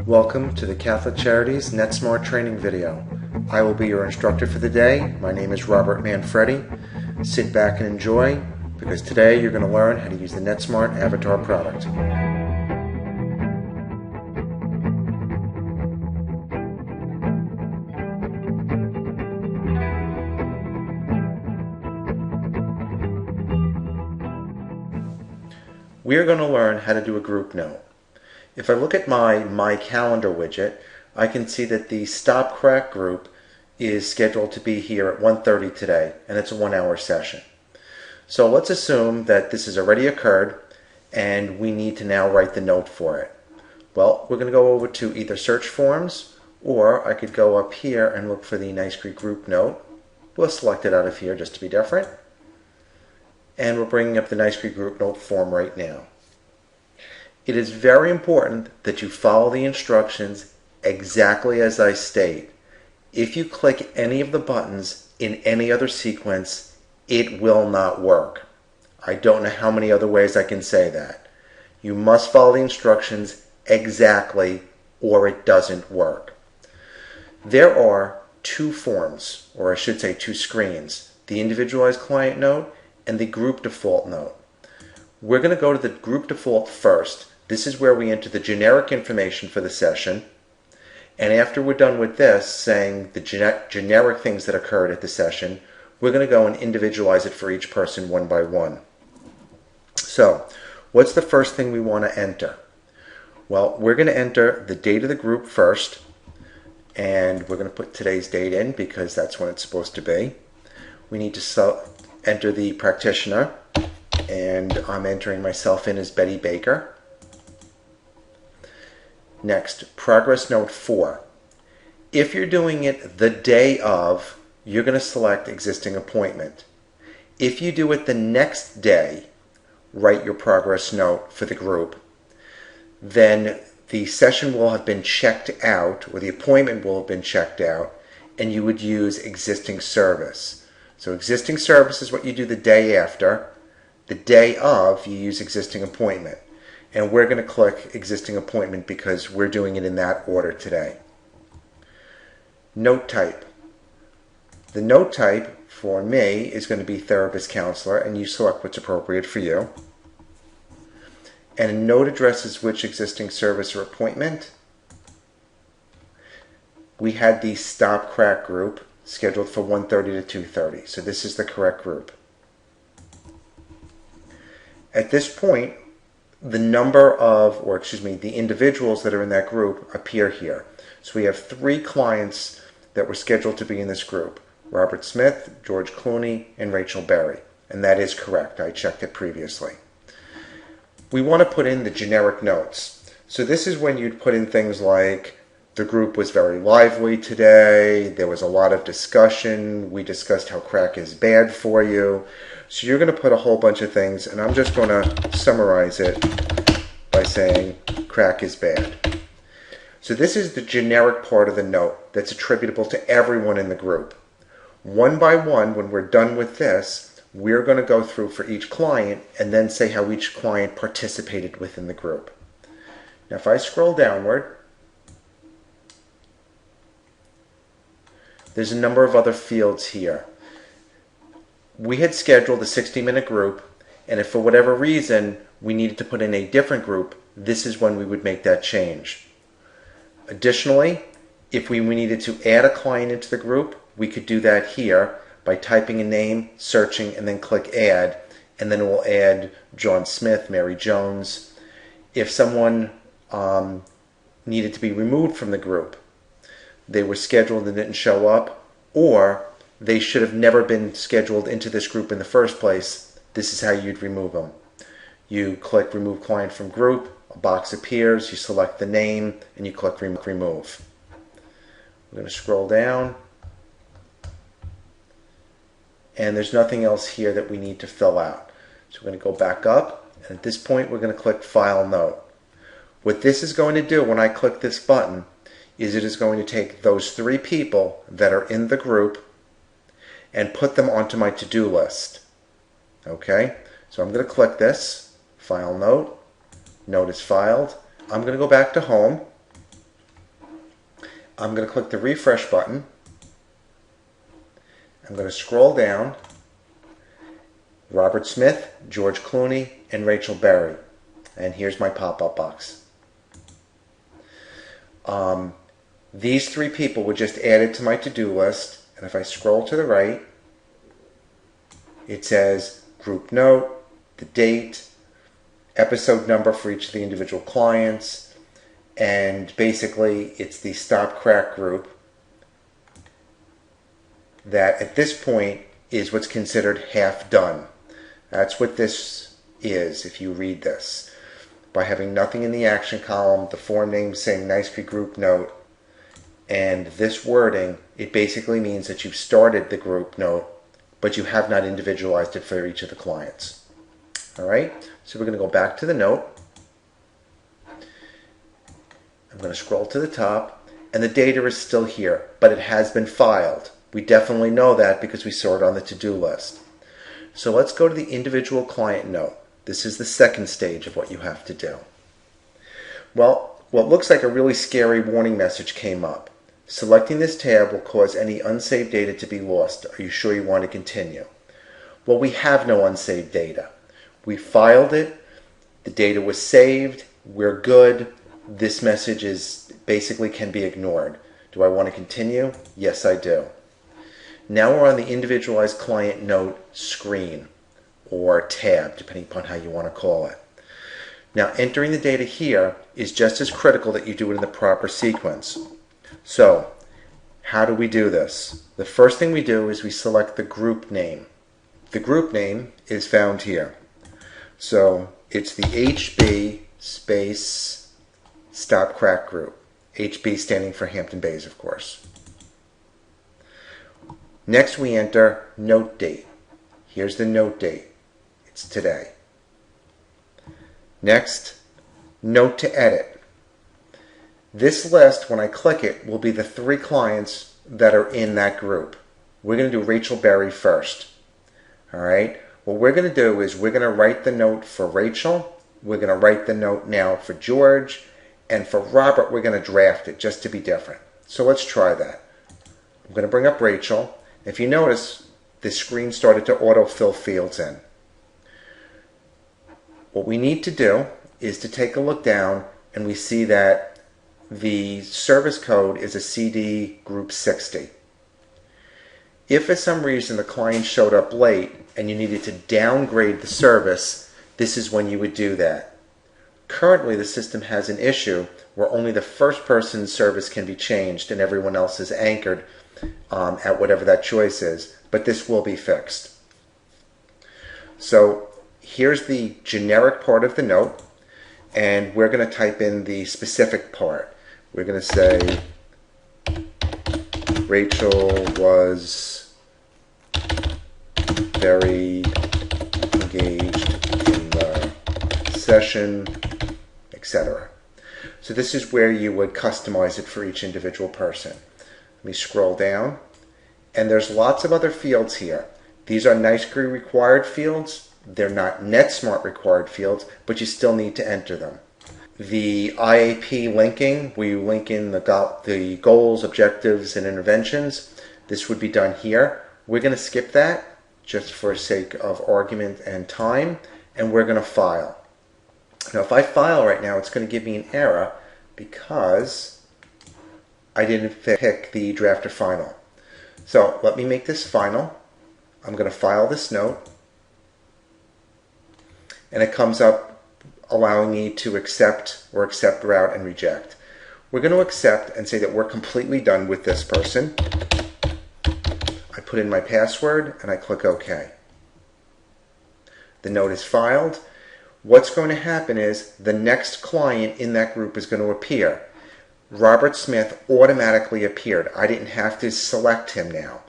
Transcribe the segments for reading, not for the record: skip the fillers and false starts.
Welcome to the Catholic Charities Netsmart training video. I will be your instructor for the day. My name is Robert Manfredi. Sit back and enjoy, because today you're going to learn how to use the Netsmart Avatar product. We are going to learn how to do a group note. If I look at my calendar widget, I can see that the Stop Crack group is scheduled to be here at 1:30 today, and it's a 1-hour session. So let's assume that this has already occurred and we need to now write the note for it. Well, we're going to go over to either search forms, or I could go up here and look for the Nice Creek group note. We'll select it out of here just to be different. And we're bringing up the Nice Creek group note form right now. It is very important that you follow the instructions exactly as I state. If you click any of the buttons in any other sequence, it will not work. I don't know how many other ways I can say that. You must follow the instructions exactly, or it doesn't work. There are two forms, or I should say two screens, the individualized client note and the group default note. We're going to go to the group default first. This is where we enter the generic information for the session. And after we're done with this, saying the generic things that occurred at the session, we're going to go and individualize it for each person one by one. So, what's the first thing we want to enter? Well, we're going to enter the date of the group first. And we're going to put today's date in because that's when it's supposed to be. We need to enter the practitioner. And I'm entering myself in as Betty Baker. Next, progress note 4. If you're doing it the day of, you're going to select existing appointment. If you do it the next day, write your progress note for the group. Then the session will have been checked out, or the appointment will have been checked out, and you would use existing service. So existing service is what you do the day after. The day of, you use existing appointment. And we're going to click existing appointment because we're doing it in that order today. Note type. The note type for me is going to be therapist counselor, and you select what's appropriate for you. And a note addresses which existing service or appointment. We had the Stop Crack group scheduled for 1:30 to 2:30, so this is the correct group. At this point, the individuals that are in that group appear here. So we have 3 clients that were scheduled to be in this group: Robert Smith, George Clooney, and Rachel Berry. And that is correct. I checked it previously. We want to put in the generic notes. So this is when you'd put in things like, the group was very lively today, there was a lot of discussion, we discussed how crack is bad for you. So you're going to put a whole bunch of things, and I'm just going to summarize it by saying crack is bad. So this is the generic part of the note that's attributable to everyone in the group. One by one, when we're done with this, we're going to go through for each client and then say how each client participated within the group. Now if I scroll downward, there's a number of other fields here. We had scheduled a 60-minute group, and if for whatever reason we needed to put in a different group, this is when we would make that change. Additionally, if we needed to add a client into the group, we could do that here by typing a name, searching, and then click Add, and then it will add John Smith, Mary Jones. If someone needed to be removed from the group, they were scheduled and didn't show up, or they should have never been scheduled into this group in the first place, this is how you'd remove them. You click Remove Client from Group, a box appears, you select the name, and you click Remove. We're going to scroll down, and there's nothing else here that we need to fill out. So we're going to go back up, and at this point we're going to click File Note. What this is going to do when I click this button is it is going to take those 3 people that are in the group and put them onto my to-do list. Okay, so I'm going to click this, File Note, note is filed. I'm going to go back to Home, I'm going to click the refresh button. I'm going to scroll down. Robert Smith, George Clooney, and Rachel Berry. And here's my pop-up box. These three people were just added to my to-do list. And if I scroll to the right, it says group note, the date, episode number for each of the individual clients, and basically it's the Stop Crack group that at this point is what's considered half done. That's what this is if you read this. By having nothing in the action column, the form name saying Nicely Group Note, and this wording, it basically means that you've started the group note, but you have not individualized it for each of the clients. Alright, so we're going to go back to the note. I'm going to scroll to the top, and the data is still here, but it has been filed. We definitely know that because we saw it on the to-do list. So let's go to the individual client note. This is the second stage of what you have to do. Well, what looks like a really scary warning message came up. Selecting this tab will cause any unsaved data to be lost. Are you sure you want to continue? Well, we have no unsaved data. We filed it. The data was saved. We're good. This message is basically can be ignored. Do I want to continue? Yes, I do. Now we're on the individualized client note screen or tab, depending upon how you want to call it. Now entering the data here is just as critical that you do it in the proper sequence. So how do we do this? The first thing we do is we select the group name. The group name is found here. So it's the HB space Stop Crack group. HB standing for Hampton Bays, of course. Next we enter note date. Here's the note date. It's today. Next, note to edit. This list, when I click it, will be the three clients that are in that group. We're going to do Rachel Berry first. Alright, what we're going to do is we're going to write the note for Rachel. We're going to write the note now for George. And for Robert, we're going to draft it just to be different. So let's try that. I'm going to bring up Rachel. If you notice, the screen started to autofill fields in. What we need to do is to take a look down, and we see that the service code is a CD group 60. If for some reason the client showed up late and you needed to downgrade the service, this is when you would do that. Currently, the system has an issue where only the first person's service can be changed and everyone else is anchored at whatever that choice is, but this will be fixed. So here's the generic part of the note, and we're going to type in the specific part. We're going to say Rachel was very engaged in the session, etc. So this is where you would customize it for each individual person. Let me scroll down, and there's lots of other fields here. These are Nicely required fields. They're not Netsmart required fields, but you still need to enter them. The IAP linking, where you link in the goals, objectives, and interventions, this would be done here. We're going to skip that just for sake of argument and time, and we're going to file. Now if I file right now, it's going to give me an error because I didn't pick the draft or final. So let me make this final. I'm going to file this note, and it comes up allowing me to accept or accept route and reject. We're going to accept and say that we're completely done with this person. I put in my password and I click OK. The note is filed. What's going to happen is the next client in that group is going to appear. Robert Smith automatically appeared. I didn't have to select him now.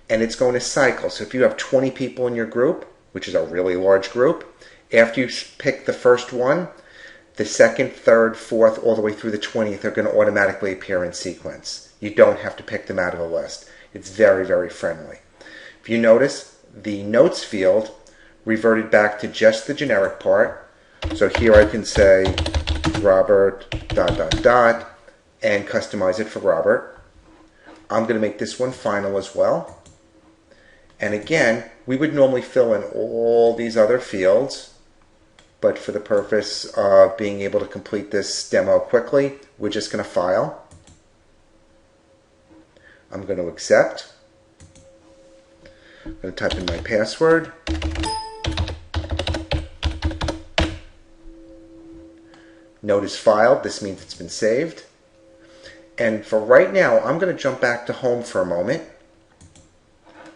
And it's going to cycle. So if you have 20 people in your group, which is a really large group, after you pick the first one, the second, third, fourth, all the way through the 20th are going to automatically appear in sequence. You don't have to pick them out of the list. It's very, very friendly. If you notice, the notes field reverted back to just the generic part. So here I can say Robert ... and customize it for Robert. I'm going to make this one final as well. And again, we would normally fill in all these other fields, but for the purpose of being able to complete this demo quickly, we're just going to file. I'm going to accept. I'm going to type in my password. Note is filed. This means it's been saved. And for right now, I'm going to jump back to home for a moment.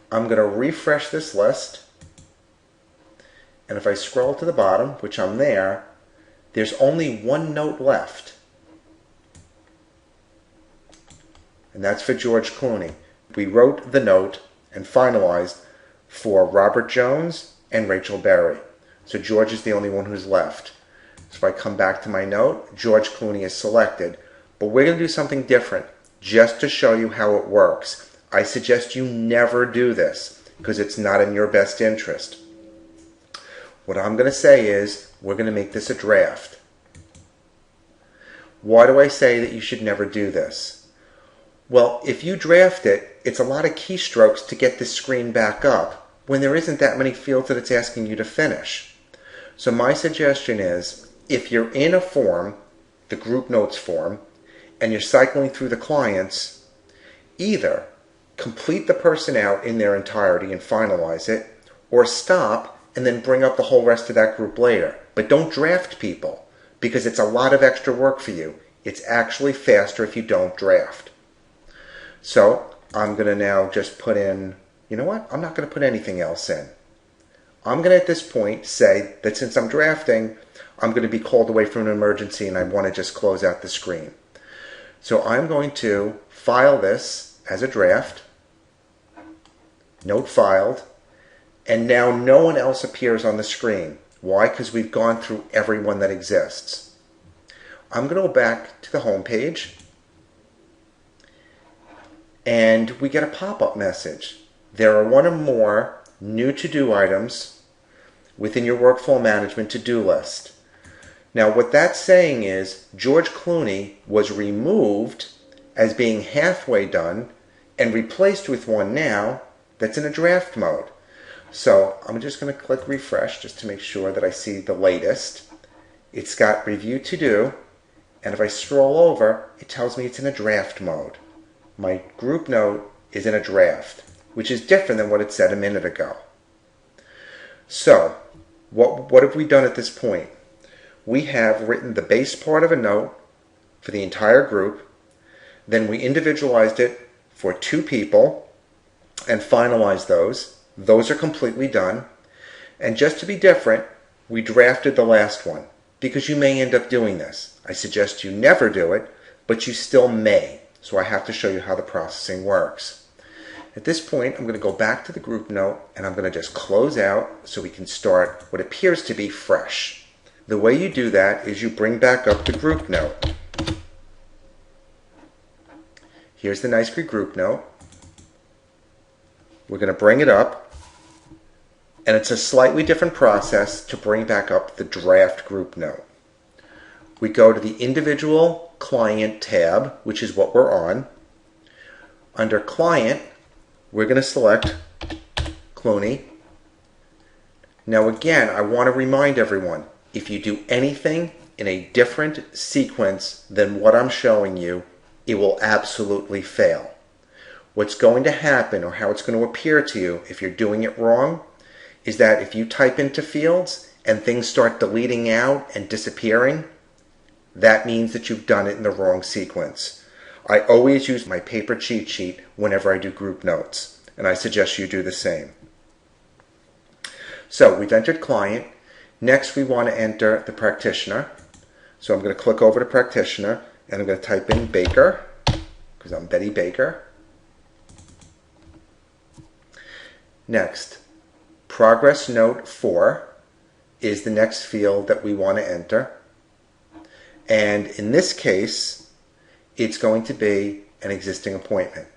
I'm going to refresh this list. And if I scroll to the bottom, which I'm there, there's only one note left. And that's for George Clooney. We wrote the note and finalized for Robert Jones and Rachel Berry. So George is the only one who's left. So if I come back to my note, George Clooney is selected. But we're going to do something different just to show you how it works. I suggest you never do this because it's not in your best interest. What I'm going to say is we're going to make this a draft. Why do I say that you should never do this? Well, if you draft it, it's a lot of keystrokes to get this screen back up when there isn't that many fields that it's asking you to finish. So my suggestion is if you're in a form, the group notes form, and you're cycling through the clients, either complete the person out in their entirety and finalize it, or stop and then bring up the whole rest of that group later. But don't draft people because it's a lot of extra work for you. It's actually faster if you don't draft. So I'm going to now just put in, you know what? I'm not going to put anything else in. I'm going to at this point say that since I'm drafting, I'm going to be called away from an emergency and I want to just close out the screen. So I'm going to file this as a draft, note filed, and now no one else appears on the screen. Why? Because we've gone through everyone that exists. I'm going to go back to the home page, and we get a pop-up message. There are one or more new to-do items within your workflow management to-do list. Now what that's saying is George Clooney was removed as being halfway done and replaced with one now that's in a draft mode. So I'm just going to click refresh just to make sure that I see the latest. It's got review to do, and if I scroll over, it tells me it's in a draft mode. My group note is in a draft, which is different than what it said a minute ago. So what have we done at this point? We have written the base part of a note for the entire group, then we individualized it for 2 people and finalized those. Those are completely done. And just to be different, we drafted the last one because you may end up doing this. I suggest you never do it, but you still may. So I have to show you how the processing works. At this point, I'm going to go back to the group note and I'm going to just close out so we can start what appears to be fresh. The way you do that is you bring back up the group note. Here's the nice group note. We're going to bring it up, and it's a slightly different process to bring back up the draft group note. We go to the individual client tab, which is what we're on. Under client, we're going to select Clooney. Now again, I want to remind everyone, if you do anything in a different sequence than what I'm showing you, it will absolutely fail. What's going to happen, or how it's going to appear to you if you're doing it wrong, is that if you type into fields and things start deleting out and disappearing, that means that you've done it in the wrong sequence. I always use my paper cheat sheet whenever I do group notes, and I suggest you do the same. So we've entered client. Next, we want to enter the practitioner. So I'm going to click over to practitioner, and I'm going to type in Baker, because I'm Betty Baker. Next, progress note 4 is the next field that we want to enter. And in this case, it's going to be an existing appointment.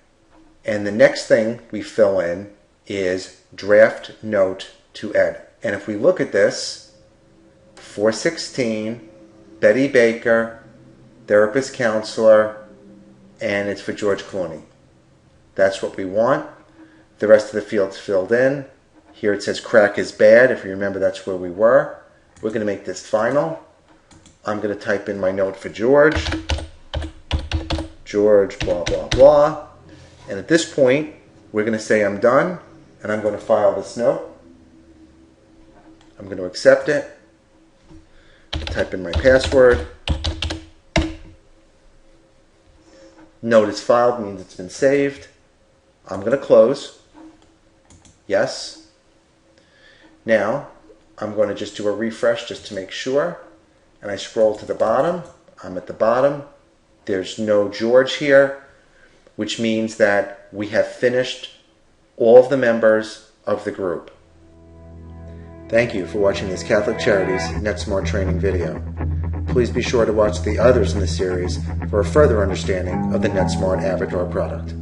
And the next thing we fill in is draft note to edit. And if we look at this, 416, Betty Baker, therapist counselor, and it's for George Clooney. That's what we want. The rest of the field's filled in. Here it says crack is bad. If you remember, that's where we were. We're going to make this final. I'm going to type in my note for George. George, blah, blah, blah. And at this point, we're going to say I'm done, and I'm going to file this note. I'm going to accept it. Type in my password. Note is filed, means it's been saved. I'm going to close. Yes. Now, I'm going to just do a refresh just to make sure. And I scroll to the bottom. I'm at the bottom. There's no George here, which means that we have finished all of the members of the group. Thank you for watching this Catholic Charities Netsmart training video. Please be sure to watch the others in the series for a further understanding of the Netsmart Avatar product.